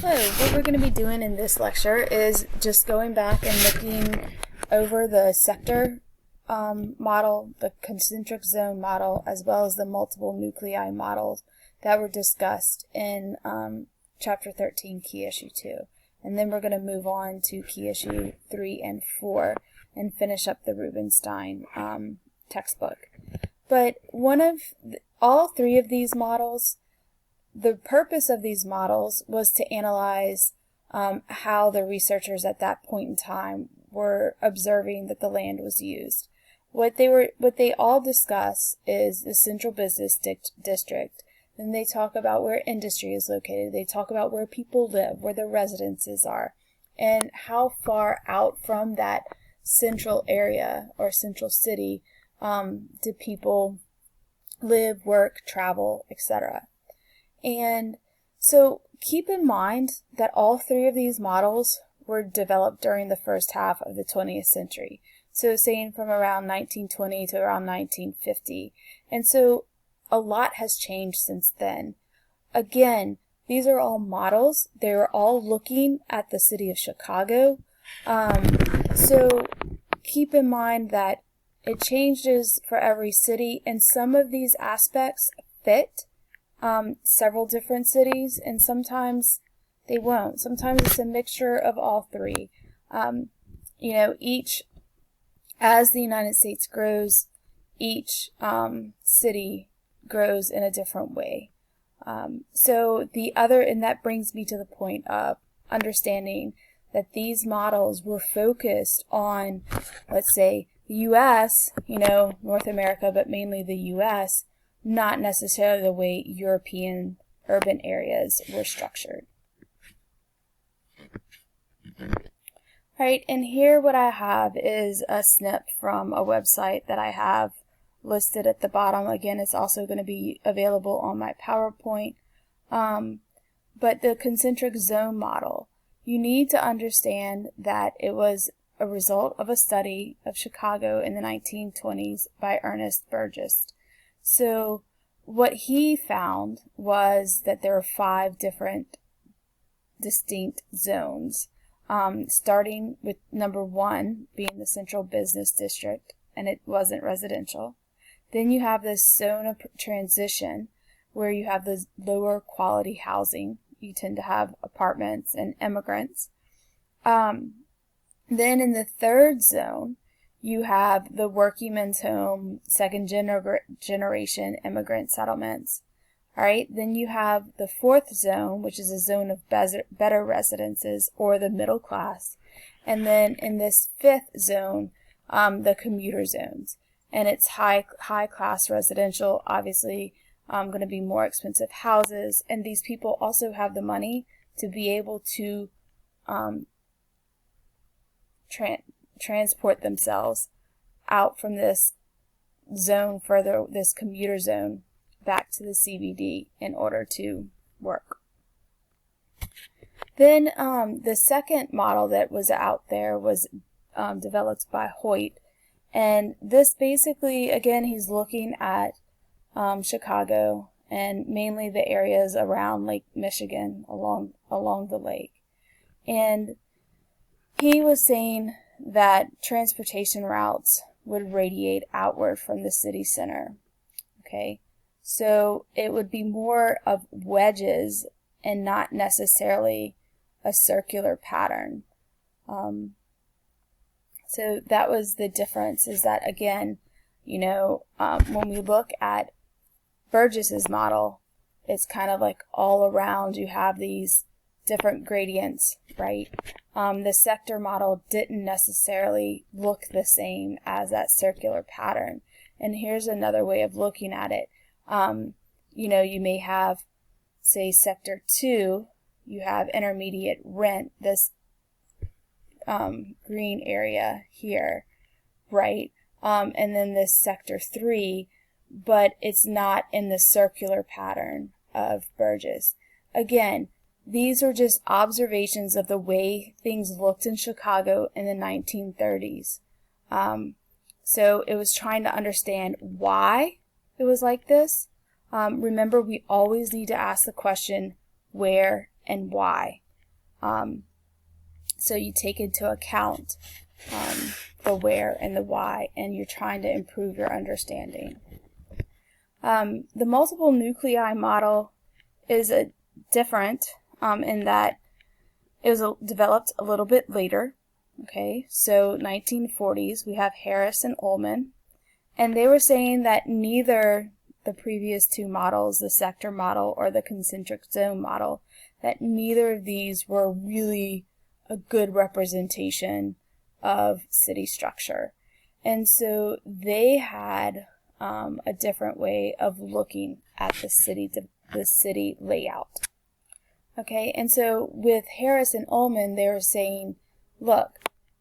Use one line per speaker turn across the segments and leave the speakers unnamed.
So what we're going to be doing in this lecture is just going back and looking over the sector model, the concentric zone model, as well as the multiple nuclei models that were discussed in Chapter 13, Key Issue 2. And then we're going to move on to Key Issue 3 and 4 and finish up the Rubinstein textbook. But all three of these models, the purpose of these models was to analyze how the researchers at that point in time were observing that the land was used. What they all discuss is the central business district. Then they talk about where industry is located. They talk about where people live, where the residences are, and how far out from that central area or central city do people live, work, travel, etc. And so keep in mind that all three of these models were developed during the first half of the 20th century. So saying from around 1920 to around 1950. And so a lot has changed since then. Again, these are all models. They were all looking at the city of Chicago. So keep in mind that it changes for every city, and some of these aspects fit several different cities, and sometimes they won't. Sometimes it's a mixture of all three. Each, as the United States grows, each city grows in a different way. And that brings me to the point of understanding that these models were focused on, let's say, the U.S., North America, but mainly the U.S., not necessarily the way European urban areas were structured. Alright, and here what I have is a snip from a website that I have listed at the bottom. Again, it's also going to be available on my PowerPoint. But the concentric zone model, you need to understand that it was a result of a study of Chicago in the 1920s by Ernest Burgess. So what he found was that there are 5 different distinct zones, starting with number 1 being the central business district, and it wasn't residential. Then you have this zone of transition where you have the lower quality housing. You tend to have apartments and immigrants. Then in the third zone, you have the workingmen's home, second generation immigrant settlements. All right, then you have the fourth zone, which is a zone of better residences or the middle class. And then in this fifth zone, the commuter zones. And it's high class residential, obviously going to be more expensive houses. And these people also have the money to be able to transport themselves out from this zone further, this commuter zone, back to the CBD in order to work. Then the second model that was out there was developed by Hoyt, and this basically, again, he's looking at Chicago and mainly the areas around Lake Michigan, along the lake. And he was saying that transportation routes would radiate outward from the city center. Okay, so it would be more of wedges and not necessarily a circular pattern. So that was the difference, is that, again, when we look at Burgess's model, it's kind of like all around you have these different gradients, right? The sector model didn't necessarily look the same as that circular pattern. And here's another way of looking at it. You may have, say, sector 2, you have intermediate rent, this green area here, right? And then this sector 3, but it's not in the circular pattern of Burgess. Again, these are just observations of the way things looked in Chicago in the 1930s. So it was trying to understand why it was like this. Remember, we always need to ask the question, where and why. So you take into account the where and the why, and you're trying to improve your understanding. The multiple nuclei model is different in that it was developed a little bit later. Okay, so 1940s, we have Harris and Ullman, and they were saying that neither the previous two models, the sector model or the concentric zone model, that neither of these were really a good representation of city structure. And so they had a different way of looking at the city layout. Okay, and so with Harris and Ullman, they were saying, look,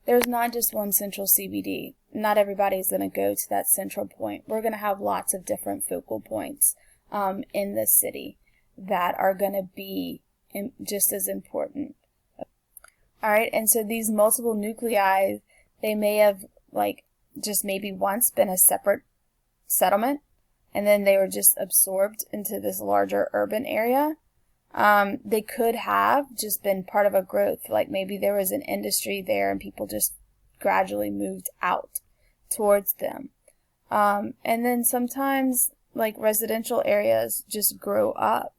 there's not just one central CBD. Not everybody's going to go to that central point. We're going to have lots of different focal points in the city that are going to be just as important. All right, and so these multiple nuclei, they may have just maybe once been a separate settlement, and then they were just absorbed into this larger urban area. They could have just been part of a growth, like maybe there was an industry there and people just gradually moved out towards them. And then sometimes residential areas just grow up.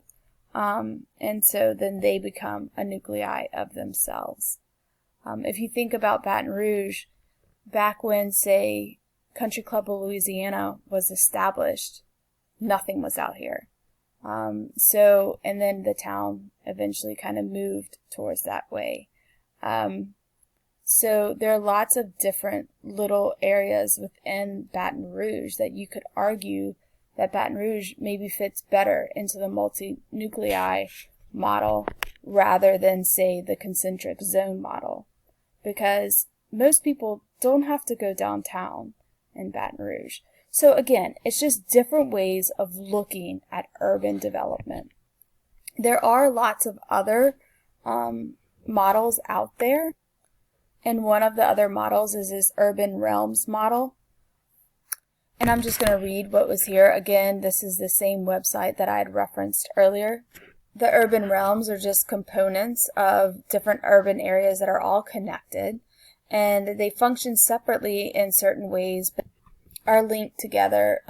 And so then they become a nuclei of themselves. If you think about Baton Rouge, back when, say, Country Club of Louisiana was established, nothing was out here. And then the town eventually kind of moved towards that way. So there are lots of different little areas within Baton Rouge that you could argue that Baton Rouge maybe fits better into the multi-nuclei model rather than, say, the concentric zone model. Because most people don't have to go downtown in Baton Rouge. So again, it's just different ways of looking at urban development. There are lots of other models out there, and one of the other models is this urban realms model. And I'm just going to read what was here. Again, this is the same website that I had referenced earlier. The urban realms are just components of different urban areas that are all connected, and they function separately in certain ways, but are linked together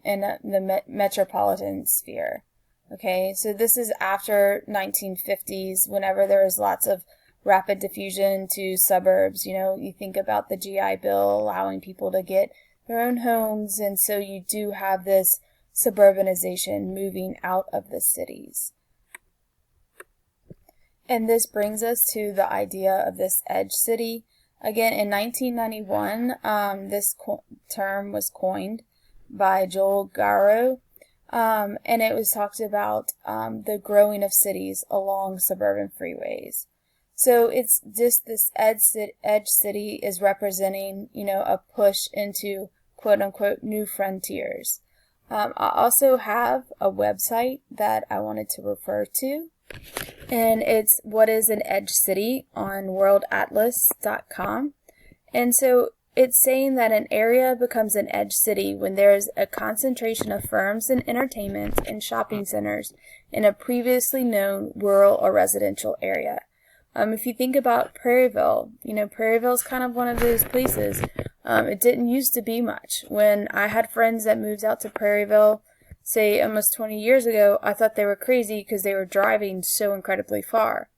in the metropolitan sphere. Okay, so this is after 1950s, whenever there was lots of rapid diffusion to suburbs. You know, you think about the GI Bill allowing people to get their own homes, and so you do have this suburbanization moving out of the cities. And this brings us to the idea of this edge city. Again, in 1991, this term was coined by Joel Garrow, and it was talked about the growing of cities along suburban freeways. So it's just this edge city is representing, a push into quote-unquote new frontiers. I also have a website that I wanted to refer to, and it's What is an Edge City on worldatlas.com. And so it's saying that an area becomes an edge city when there's a concentration of firms and entertainment and shopping centers in a previously known rural or residential area. If you think about Prairieville, Prairieville's kind of one of those places. It didn't used to be much. When I had friends that moved out to Prairieville, say almost 20 years ago, I thought they were crazy because they were driving so incredibly far.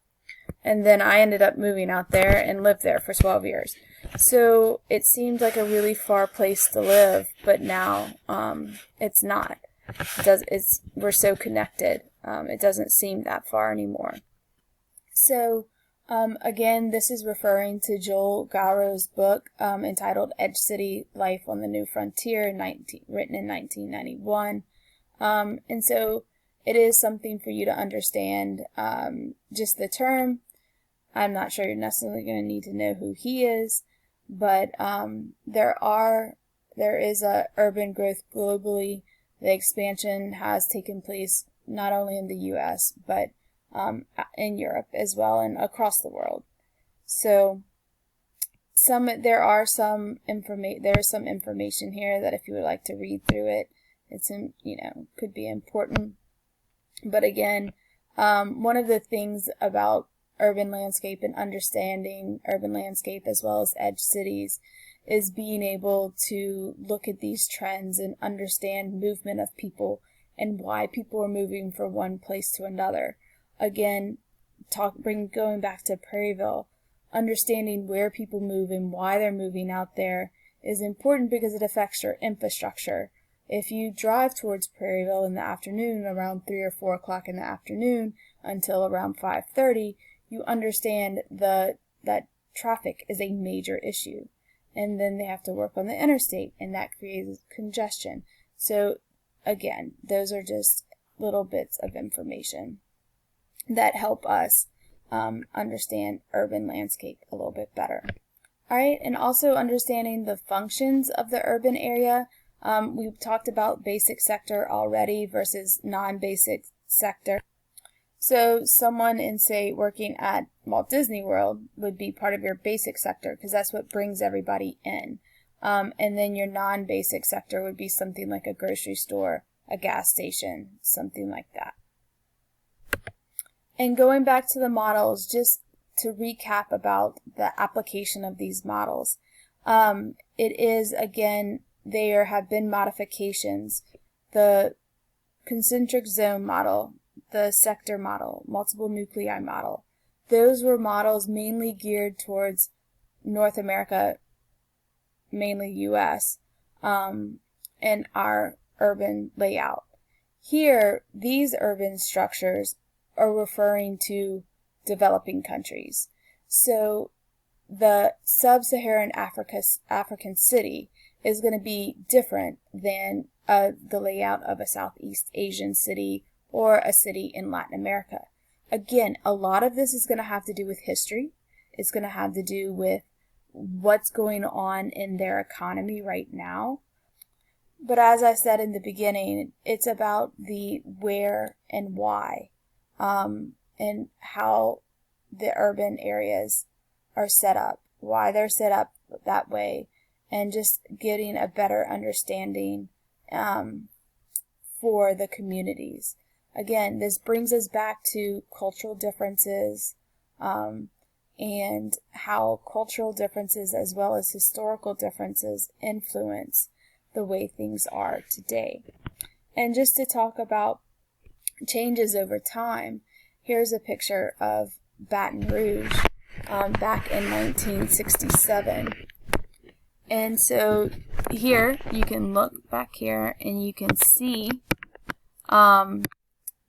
And then I ended up moving out there and lived there for 12 years. So it seemed like a really far place to live, but now it's not. We're so connected. It doesn't seem that far anymore. So again, this is referring to Joel Garrow's book entitled Edge City: Life on the New Frontier, written in 1991. And so it is something for you to understand just the term. I'm not sure you're necessarily going to need to know who he is, but there is a urban growth globally. The expansion has taken place not only in the U.S., but in Europe as well and across the world. So there is some information here that if you would like to read through it, it's could be important. But again, one of the things about urban landscape and understanding urban landscape as well as edge cities is being able to look at these trends and understand movement of people and why people are moving from one place to another. Again, going back to Prairieville, understanding where people move and why they're moving out there is important because it affects your infrastructure. If you drive towards Prairieville in the afternoon around 3 or 4 o'clock in the afternoon until around 5:30, you understand that traffic is a major issue. And then they have to work on the interstate, and that creates congestion. So again, those are just little bits of information that help us understand urban landscape a little bit better. All right, and also understanding the functions of the urban area. We've talked about basic sector already versus non-basic sector. So someone in, say, working at Walt Disney World would be part of your basic sector because that's what brings everybody in. And then your non-basic sector would be something like a grocery store, a gas station, something like that. And going back to the models, just to recap about the application of these models, it is, again, there have been modifications. The concentric zone model, the sector model, multiple nuclei model, those were models mainly geared towards North America, mainly US, and our urban layout. Here, these urban structures are referring to developing countries. So the sub-Saharan African city is going to be different than the layout of a Southeast Asian city or a city in Latin America. Again, a lot of this is going to have to do with history. It's going to have to do with what's going on in their economy right now. But as I said in the beginning, it's about the where and why, and how the urban areas are set up, why they're set up that way, and just getting a better understanding for the communities. Again, this brings us back to cultural differences and how cultural differences as well as historical differences influence the way things are today. And just to talk about changes over time, here's a picture of Baton Rouge back in 1967. And so here you can look back here and you can see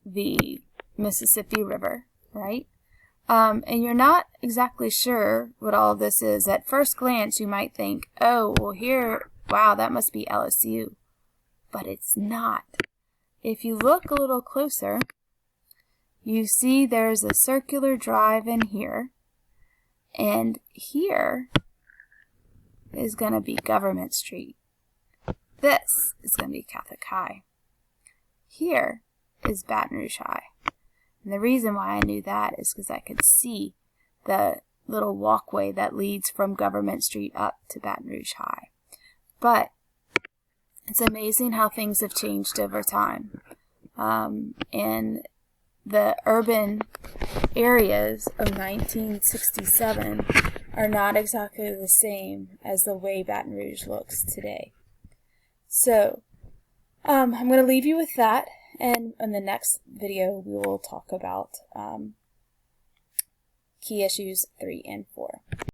the Mississippi River, right? And you're not exactly sure what all this is. At first glance, you might think, oh, well here, wow, that must be LSU. But it's not. If you look a little closer, you see there's a circular drive in here. And here is going to be Government Street. This is going to be Catholic High. Here is Baton Rouge High. And the reason why I knew that is because I could see the little walkway that leads from Government Street up to Baton Rouge High. But it's amazing how things have changed over time. And the urban areas of 1967 are not exactly the same as the way Baton Rouge looks today. So, I'm going to leave you with that. And in the next video, we will talk about key issues 3 and 4.